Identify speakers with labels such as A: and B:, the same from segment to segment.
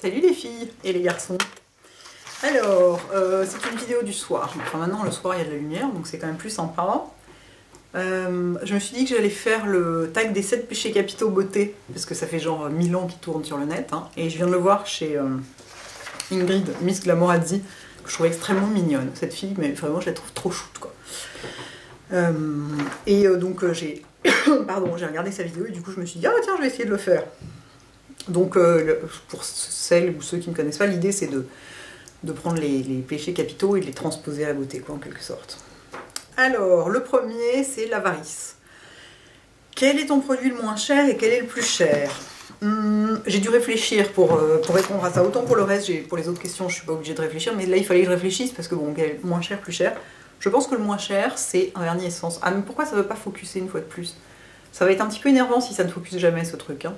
A: Salut les filles et les garçons. Alors, c'est une vidéo du soir. Enfin maintenant le soir il y a de la lumière donc c'est quand même plus sympa. Je me suis dit que j'allais faire le tag des 7 péchés capitaux beauté parce que ça fait genre 1000 ans qu'il tourne sur le net hein, et je viens de le voir chez Ingrid, Miss Glamorazzi, que je trouve extrêmement mignonne cette fille, mais vraiment je la trouve trop shoot quoi. Donc j'ai pardon, j'ai regardé sa vidéo et du coup je me suis dit ah tiens je vais essayer de le faire. Donc pour celles ou ceux qui ne connaissent pas, l'idée c'est de prendre les péchés capitaux et de les transposer à la beauté quoi en quelque sorte. Alors le premier c'est l'avarice. Quel est ton produit le moins cher et quel est le plus cher? J'ai dû réfléchir pour répondre à ça. Autant pour le reste, pour les autres questions je suis pas obligée de réfléchir, mais là il fallait que je réfléchisse parce que bon, moins cher, plus cher. Je pense que le moins cher c'est un vernis essence. Ah mais pourquoi ça veut pas focuser une fois de plus? Ça va être un petit peu énervant si ça ne focus jamais ce truc hein.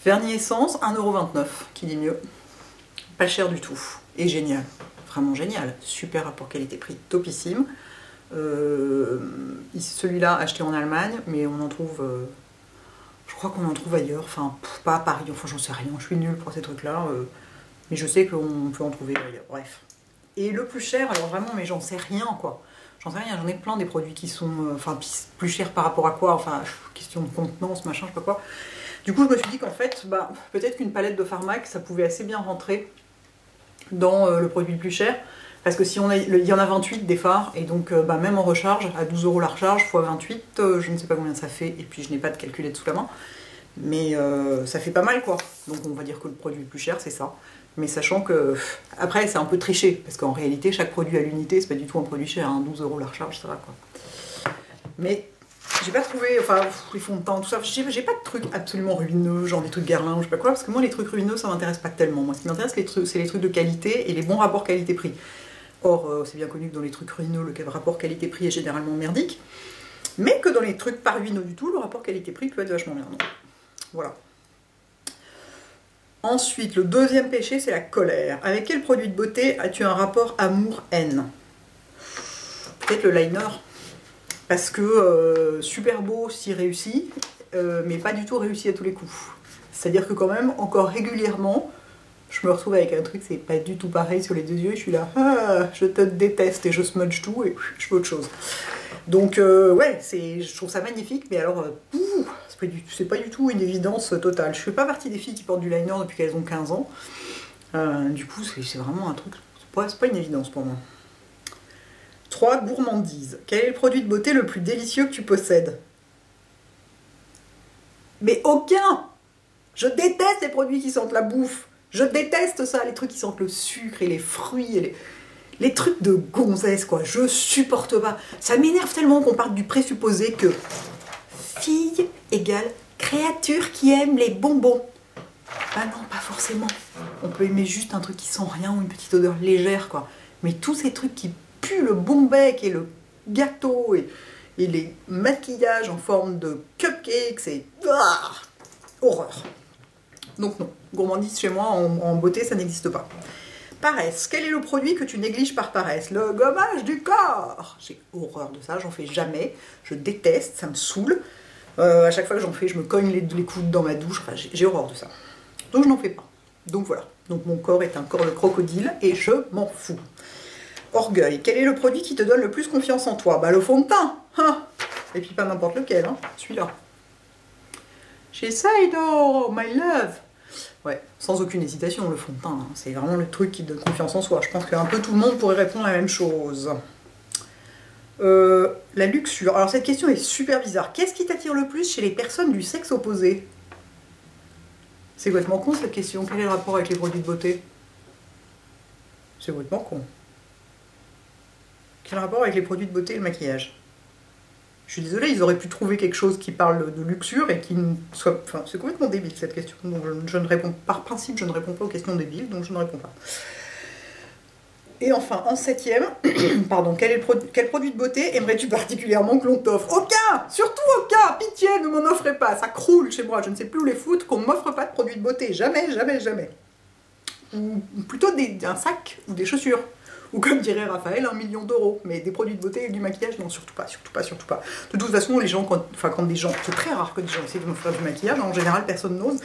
A: Vernis essence, 1,29€, qui dit mieux. Pas cher du tout. Et génial. Vraiment génial. Super rapport qualité-prix, topissime. Celui-là acheté en Allemagne, mais on en trouve... je crois qu'on en trouve ailleurs. Enfin, pas à Paris, enfin j'en sais rien. Je suis nulle pour ces trucs-là. Mais je sais qu'on peut en trouver ailleurs. Bref. Et le plus cher, alors vraiment, mais j'en sais rien, quoi. J'en sais rien, j'en ai plein des produits qui sont... enfin, plus chers par rapport à quoi? Enfin, question de contenance, machin, je sais pas quoi. Du coup, je me suis dit qu'en fait, peut-être qu'une palette de Pharmac, ça pouvait assez bien rentrer dans le produit le plus cher. Parce que si il y en a 28 des fards, et donc même en recharge, à 12€ la recharge, x 28, je ne sais pas combien ça fait, et puis je n'ai pas de calculette sous la main. Mais ça fait pas mal, quoi. Donc on va dire que le produit le plus cher, c'est ça. Mais sachant que, après, c'est un peu triché, parce qu'en réalité, chaque produit à l'unité, c'est pas du tout un produit cher, hein, 12€ la recharge, ça va, quoi. Mais... j'ai pas trouvé, enfin, les fonds de teint, tout ça, j'ai pas de trucs absolument ruineux, genre des trucs Guerlain, je sais pas quoi, parce que moi les trucs ruineux ça m'intéresse pas tellement. Moi ce qui m'intéresse c'est les trucs de qualité et les bons rapports qualité-prix. Or, c'est bien connu que dans les trucs ruineux, le rapport qualité-prix est généralement merdique, mais que dans les trucs pas ruineux du tout, le rapport qualité-prix peut être vachement bien. Donc, voilà. Ensuite, le deuxième péché, c'est la colère. Avec quel produit de beauté as-tu un rapport amour-haine? Peut-être le liner. Parce que super beau si réussi, mais pas du tout réussi à tous les coups. C'est-à-dire que quand même, encore régulièrement, je me retrouve avec un truc, c'est pas du tout pareil sur les deux yeux, et je suis là, ah, je te déteste, et je smudge tout, et je fais autre chose. Donc ouais, je trouve ça magnifique, mais alors, c'est pas du tout une évidence totale. Je fais pas partie des filles qui portent du liner depuis qu'elles ont 15 ans. Du coup, c'est vraiment un truc, c'est pas une évidence pour moi. 3. Gourmandise. Quel est le produit de beauté le plus délicieux que tu possèdes? Mais aucun! Je déteste les produits qui sentent la bouffe. Je déteste ça, les trucs qui sentent le sucre et les fruits et les trucs de gonzesse, quoi. Je supporte pas. Ça m'énerve tellement qu'on parte du présupposé que fille égale créature qui aime les bonbons. Bah non, pas forcément. On peut aimer juste un truc qui sent rien ou une petite odeur légère, quoi. Mais tous ces trucs qui puent le bon bec et le gâteau et les maquillages en forme de cupcakes, c'est horreur. Donc non, gourmandise chez moi en beauté ça n'existe pas. Paresse, quel est le produit que tu négliges par paresse? Le gommage du corps. J'ai horreur de ça, j'en fais jamais, je déteste, ça me saoule. À chaque fois que j'en fais, je me cogne les coudes dans ma douche, enfin, j'ai horreur de ça. Donc je n'en fais pas. Donc voilà, donc mon corps est un corps de crocodile et je m'en fous. Orgueil, quel est le produit qui te donne le plus confiance en toi? Bah le fond de teint, hein. Et puis pas n'importe lequel, hein. Celui-là. Shiseido, my love. Ouais, sans aucune hésitation, le fond de teint, hein. C'est vraiment le truc qui te donne confiance en soi. Je pense qu'un peu tout le monde pourrait répondre la même chose. La luxure, alors cette question est super bizarre. Qu'est-ce qui t'attire le plus chez les personnes du sexe opposé? C'est complètement con cette question, quel est le rapport avec les produits de beauté? C'est complètement con. Quel rapport avec les produits de beauté et le maquillage? Je suis désolée, ils auraient pu trouver quelque chose qui parle de luxure et qui ne soit... Enfin, c'est complètement débile cette question. Donc je ne réponds... Par principe, je ne réponds pas aux questions débiles, donc je ne réponds pas. Et enfin, en 7ème, pardon, quel produit de beauté aimerais-tu particulièrement que l'on t'offre? Aucun! Surtout aucun! Pitié, ne m'en offrez pas! Ça croule chez moi, je ne sais plus où les foutre, qu'on ne m'offre pas de produits de beauté. Jamais, jamais, jamais. Ou plutôt un sac ou des chaussures. Ou comme dirait Raphaël, 1 million d'euros. Mais des produits de beauté et du maquillage, non, surtout pas, surtout pas, surtout pas. De toute façon, les gens, quand des gens, c'est très rare que des gens essaient de me faire du maquillage, en général, personne n'ose.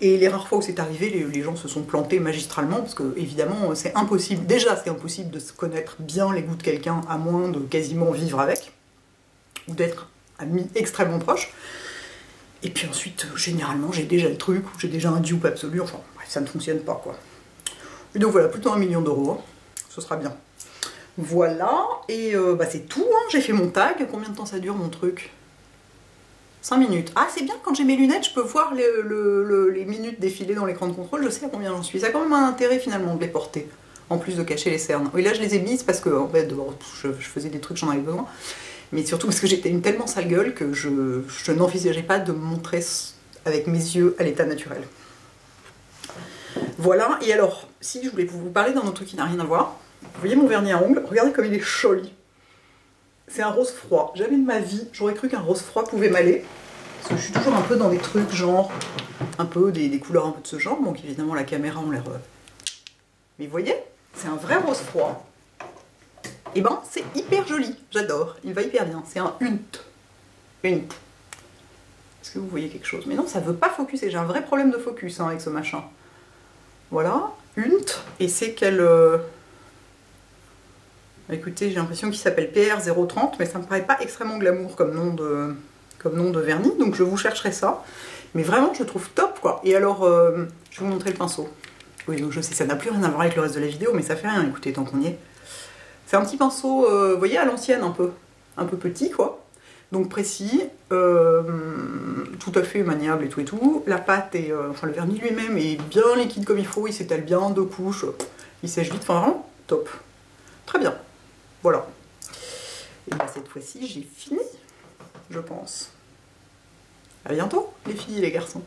A: Et les rares fois où c'est arrivé, les gens se sont plantés magistralement, parce que évidemment c'est impossible, déjà c'est impossible de se connaître bien les goûts de quelqu'un à moins de quasiment vivre avec, ou d'être amis extrêmement proches. Et puis ensuite, généralement j'ai déjà le truc, ou j'ai déjà un dupe absolu, enfin bref, ça ne fonctionne pas quoi. Et donc voilà, plutôt 1 million d'euros, hein. Ce sera bien. Voilà, et bah c'est tout, hein. J'ai fait mon tag. Combien de temps ça dure mon truc? 5 minutes. Ah, c'est bien, quand j'ai mes lunettes, je peux voir les minutes défiler dans l'écran de contrôle, je sais à combien j'en suis. Ça a quand même un intérêt finalement de les porter, en plus de cacher les cernes. Oui, là je les ai mises parce que en fait, je faisais des trucs, j'en avais besoin, mais surtout parce que j'étais une tellement sale gueule que je n'envisageais pas de me montrer avec mes yeux à l'état naturel. Voilà, et alors, si je voulais vous parler d'un autre truc qui n'a rien à voir, vous voyez mon vernis à ongles, regardez comme il est joli. C'est un rose froid. Jamais de ma vie, j'aurais cru qu'un rose froid pouvait m'aller. Parce que je suis toujours un peu dans des trucs genre, un peu des couleurs un peu de ce genre. Donc évidemment la caméra on l'air... Mais vous voyez, c'est un vrai rose froid. Et ben c'est hyper joli, j'adore, il va hyper bien. C'est un Hunt. Hunt. Est-ce que vous voyez quelque chose? Mais non, ça veut pas focuser, j'ai un vrai problème de focus hein, avec ce machin. Voilà, Hunt, et c'est quel... Écoutez, j'ai l'impression qu'il s'appelle PR030, mais ça me paraît pas extrêmement glamour comme nom de vernis, donc je vous chercherai ça. Mais vraiment, je le trouve top, quoi. Et alors, je vais vous montrer le pinceau. Oui, donc je sais, ça n'a plus rien à voir avec le reste de la vidéo, mais ça fait rien, écoutez, tant qu'on y est. C'est un petit pinceau, vous voyez, à l'ancienne, un peu petit, quoi. Donc précis, tout à fait maniable et tout. La pâte, enfin le vernis lui-même est bien liquide comme il faut, il s'étale bien, 2 couches, il sèche vite, enfin vraiment, top. Très bien. Voilà. Et bien cette fois-ci, j'ai fini, je pense. À bientôt, les filles et les garçons.